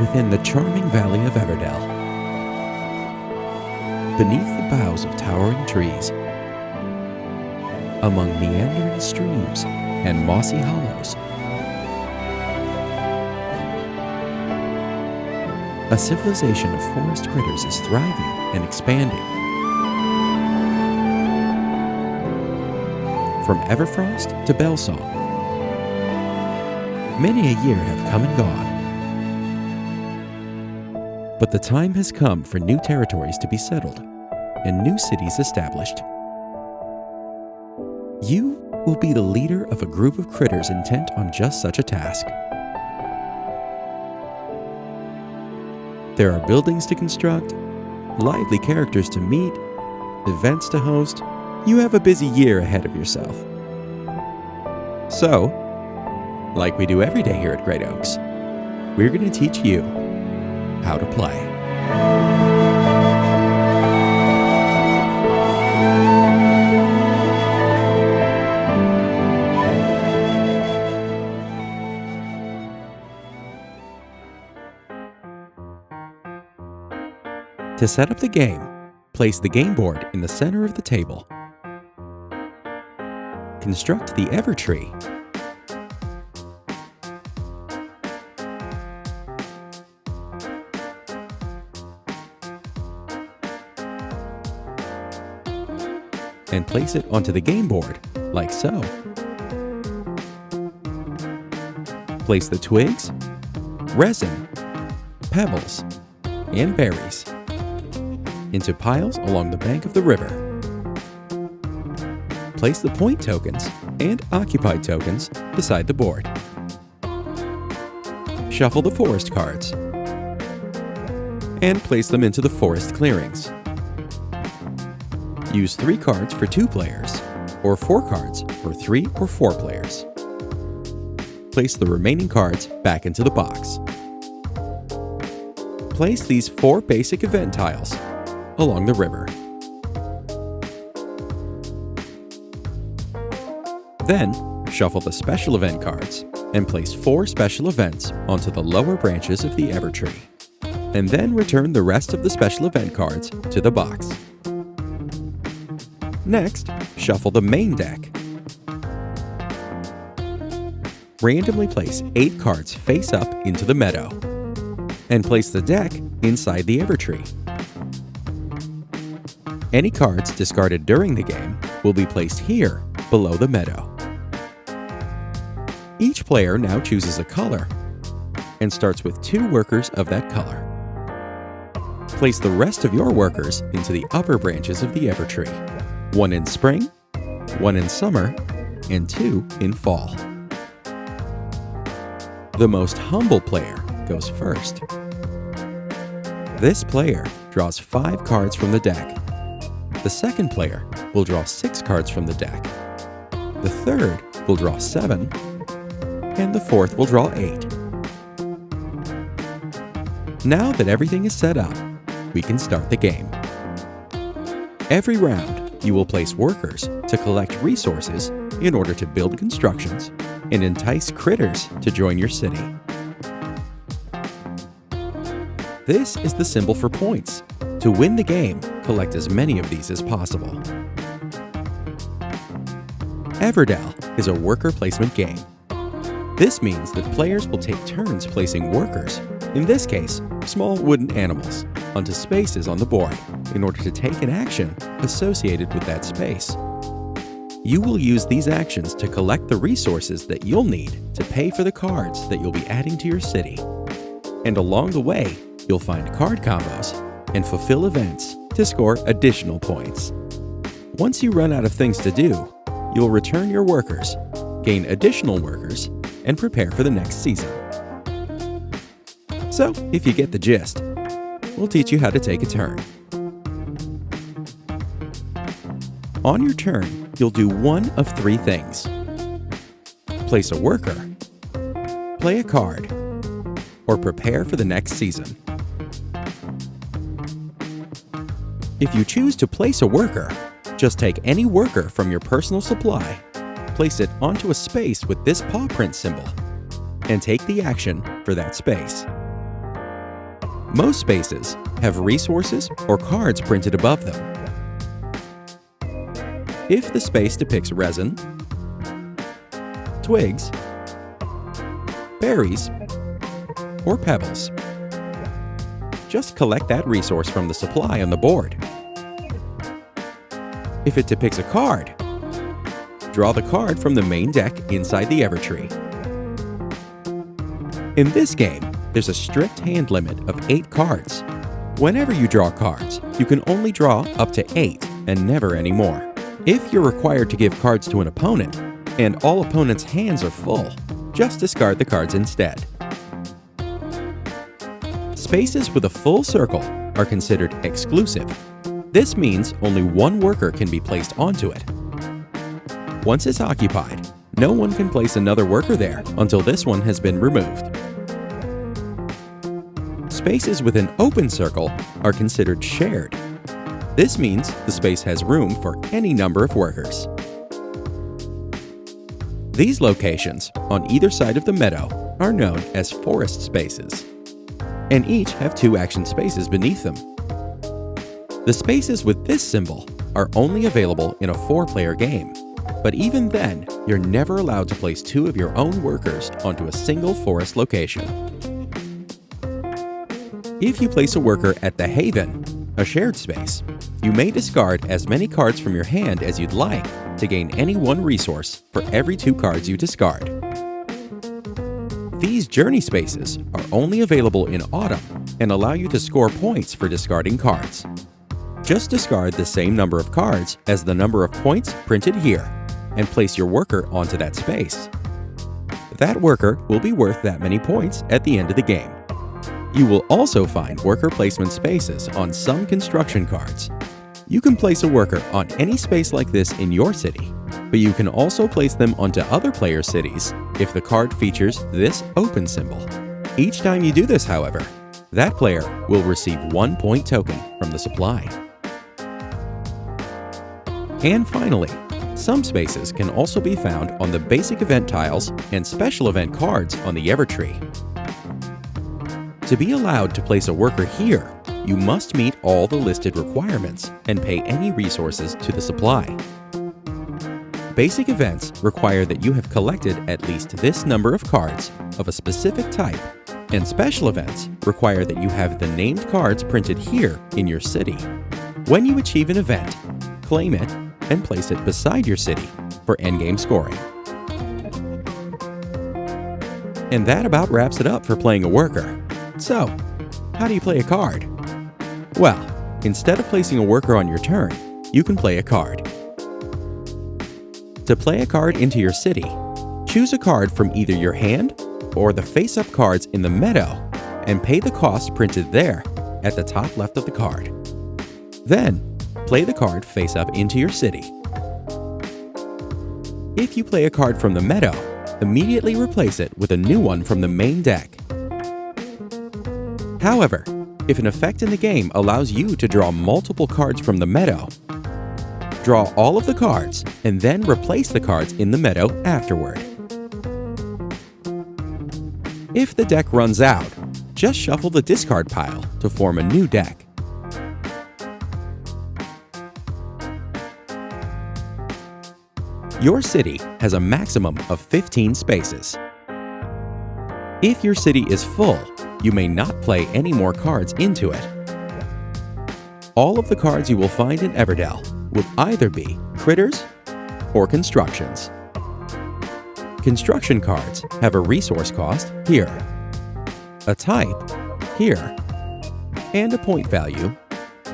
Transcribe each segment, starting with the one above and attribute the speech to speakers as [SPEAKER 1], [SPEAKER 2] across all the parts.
[SPEAKER 1] within the charming valley of Everdell. Beneath the boughs of towering trees, among meandering streams and mossy hollows, a civilization of forest critters is thriving and expanding. From Everfrost to Bellsong, many a year have come and gone. But the time has come for new territories to be settled and new cities established. You will be the leader of a group of critters intent on just such a task. There are buildings to construct, lively characters to meet, events to host. You have a busy year ahead of yourself. So, like we do every day here at Great Oaks, we're going to teach you how to play. To set up the game, place the game board in the center of the table. Construct the Ever tree. And place it onto the game board, like so. Place the twigs, resin, pebbles, and berries into piles along the bank of the river. Place the point tokens and occupied tokens beside the board. Shuffle the forest cards and place them into the forest clearings. Use 3 cards for 2 players, or 4 cards for 3 or 4 players. Place the remaining cards back into the box. Place these 4 basic event tiles along the river. Then, shuffle the special event cards and place 4 special events onto the lower branches of the Ever tree. And then return the rest of the special event cards to the box. Next, shuffle the main deck. Randomly place 8 cards face up into the meadow and place the deck inside the Ever tree. Any cards discarded during the game will be placed here below the meadow. Each player now chooses a color and starts with 2 workers of that color. Place the rest of your workers into the upper branches of the Ever tree. 1 in spring, 1 in summer, and 2 in fall. The most humble player goes first. This player draws 5 cards from the deck. The second player will draw 6 cards from the deck. The third will draw 7, and the fourth will draw 8. Now that everything is set up, we can start the game. Every round, you will place workers to collect resources in order to build constructions and entice critters to join your city. This is the symbol for points. To win the game, collect as many of these as possible. Everdell is a worker placement game. This means that players will take turns placing workers, in this case, small wooden animals, onto spaces on the board in order to take an action associated with that space. You will use these actions to collect the resources that you'll need to pay for the cards that you'll be adding to your city. And along the way, you'll find card combos and fulfill events to score additional points. Once you run out of things to do, you'll return your workers, gain additional workers, and prepare for the next season. So, if you get the gist, we'll teach you how to take a turn. On your turn, you'll do one of 3 things. Place a worker, play a card, or prepare for the next season. If you choose to place a worker, just take any worker from your personal supply, place it onto a space with this paw print symbol, and take the action for that space. Most spaces have resources or cards printed above them. If the space depicts resin, twigs, berries, or pebbles, just collect that resource from the supply on the board. If it depicts a card, draw the card from the main deck inside the Evertree. In this game, there's a strict hand limit of 8 cards. Whenever you draw cards, you can only draw up to 8 and never any more. If you're required to give cards to an opponent, and all opponents' hands are full, just discard the cards instead. Spaces with a full circle are considered exclusive. This means only one worker can be placed onto it. Once it's occupied, no one can place another worker there until this one has been removed. Spaces with an open circle are considered shared. This means the space has room for any number of workers. These locations on either side of the meadow are known as forest spaces, and each have 2 action spaces beneath them. The spaces with this symbol are only available in a 4-player game, but even then, you're never allowed to place 2 of your own workers onto a single forest location. If you place a worker at the Haven, a shared space, you may discard as many cards from your hand as you'd like to gain any one resource for every 2 cards you discard. These journey spaces are only available in autumn and allow you to score points for discarding cards. Just discard the same number of cards as the number of points printed here and place your worker onto that space. That worker will be worth that many points at the end of the game. You will also find worker placement spaces on some construction cards. You can place a worker on any space like this in your city, but you can also place them onto other players' cities if the card features this open symbol. Each time you do this, however, that player will receive 1 point token from the supply. And finally, some spaces can also be found on the basic event tiles and special event cards on the Evertree. To be allowed to place a worker here, you must meet all the listed requirements and pay any resources to the supply. Basic events require that you have collected at least this number of cards of a specific type, and special events require that you have the named cards printed here in your city. When you achieve an event, claim it and place it beside your city for endgame scoring. And that about wraps it up for playing a worker. So, how do you play a card? Well, instead of placing a worker on your turn, you can play a card. To play a card into your city, choose a card from either your hand or the face-up cards in the meadow and pay the cost printed there at the top left of the card. Then, play the card face-up into your city. If you play a card from the meadow, immediately replace it with a new one from the main deck. However, if an effect in the game allows you to draw multiple cards from the meadow, draw all of the cards and then replace the cards in the meadow afterward. If the deck runs out, just shuffle the discard pile to form a new deck. Your city has a maximum of 15 spaces. If your city is full, you may not play any more cards into it. All of the cards you will find in Everdell will either be critters or constructions. Construction cards have a resource cost here, a type here, and a point value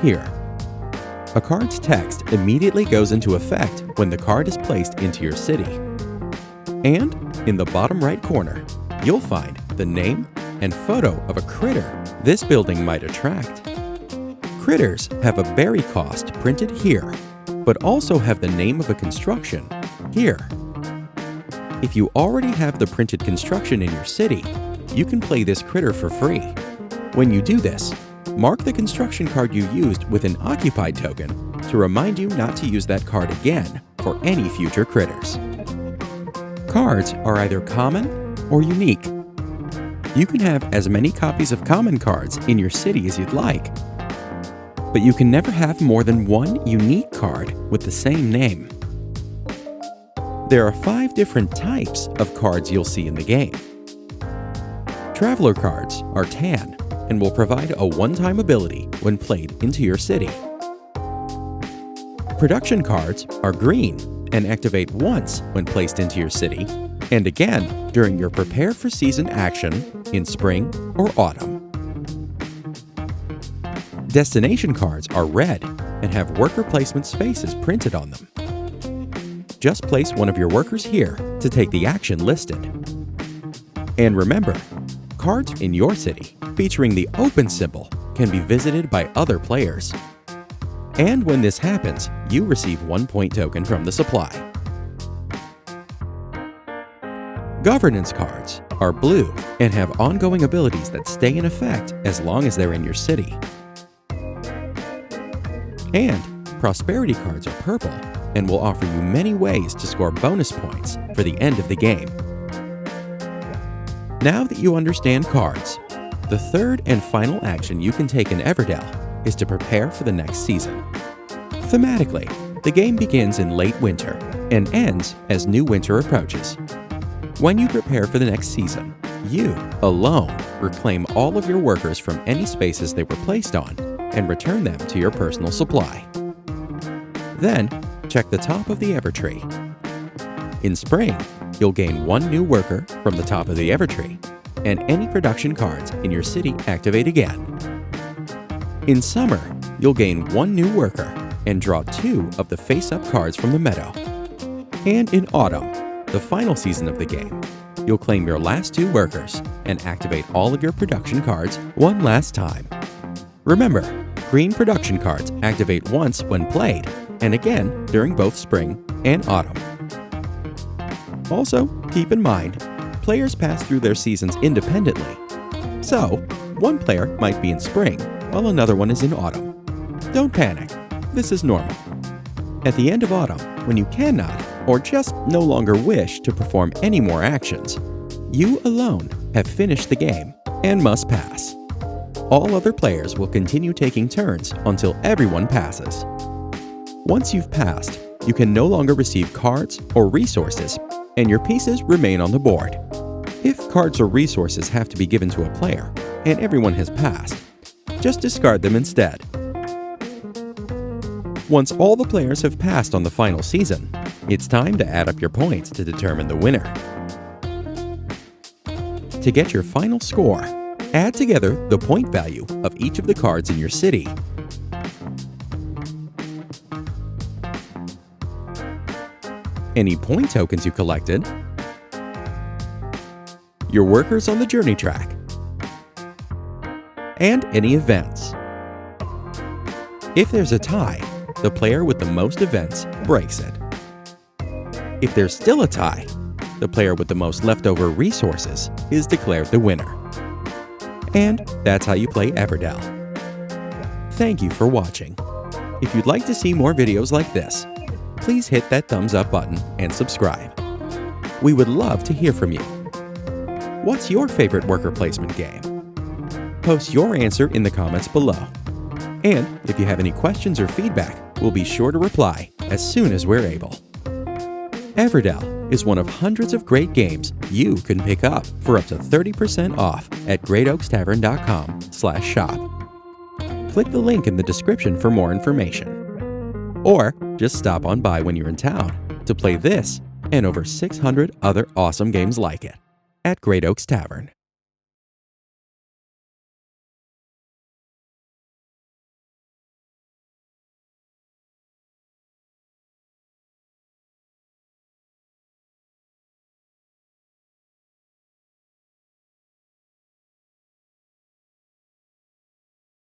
[SPEAKER 1] here. A card's text immediately goes into effect when the card is placed into your city. And in the bottom right corner, you'll find the name and photo of a critter this building might attract. Critters have a berry cost printed here, but also have the name of a construction here. If you already have the printed construction in your city, you can play this critter for free. When you do this, mark the construction card you used with an occupied token to remind you not to use that card again for any future critters. Cards are either common or unique. You can have as many copies of common cards in your city as you'd like, but you can never have more than one unique card with the same name. There are 5 different types of cards you'll see in the game. Traveler cards are tan and will provide a one-time ability when played into your city. Production cards are green and activate once when placed into your city, and again during your Prepare for Season action in spring or autumn. Destination cards are red and have worker placement spaces printed on them. Just place one of your workers here to take the action listed. And remember, cards in your city featuring the open symbol can be visited by other players. And when this happens, you receive 1 point token from the supply. Governance cards are blue and have ongoing abilities that stay in effect as long as they're in your city. And prosperity cards are purple and will offer you many ways to score bonus points for the end of the game. Now that you understand cards, the third and final action you can take in Everdell is to prepare for the next season. Thematically, the game begins in late winter and ends as new winter approaches. When you prepare for the next season, you, alone, reclaim all of your workers from any spaces they were placed on and return them to your personal supply. Then, check the top of the Evertree. In spring, you'll gain 1 new worker from the top of the Evertree, and any production cards in your city activate again. In summer, you'll gain 1 new worker and draw 2 of the face-up cards from the meadow. And in autumn, the final season of the game, you'll claim your last 2 workers and activate all of your production cards one last time. Remember, green production cards activate once when played, and again during both spring and autumn. Also, keep in mind, players pass through their seasons independently. So, one player might be in spring, while another one is in autumn. Don't panic, this is normal. At the end of autumn, when you cannot, or just no longer wish to perform any more actions, you alone have finished the game and must pass. All other players will continue taking turns until everyone passes. Once you've passed, you can no longer receive cards or resources, and your pieces remain on the board. If cards or resources have to be given to a player, and everyone has passed, just discard them instead. Once all the players have passed on the final season, it's time to add up your points to determine the winner. To get your final score, add together the point value of each of the cards in your city. Any point tokens you collected, your workers on the journey track, and any events. If there's a tie, the player with the most events breaks it. If there's still a tie, the player with the most leftover resources is declared the winner. And that's how you play Everdell. Thank you for watching. If you'd like to see more videos like this, please hit that thumbs up button and subscribe. We would love to hear from you. What's your favorite worker placement game? Post your answer in the comments below. And if you have any questions or feedback, we'll be sure to reply as soon as we're able. Everdell is one of hundreds of great games you can pick up for up to 30% off at greatoakstavern.com/shop. Click the link in the description for more information. Or just stop on by when you're in town to play this and over 600 other awesome games like it at Great Oaks Tavern.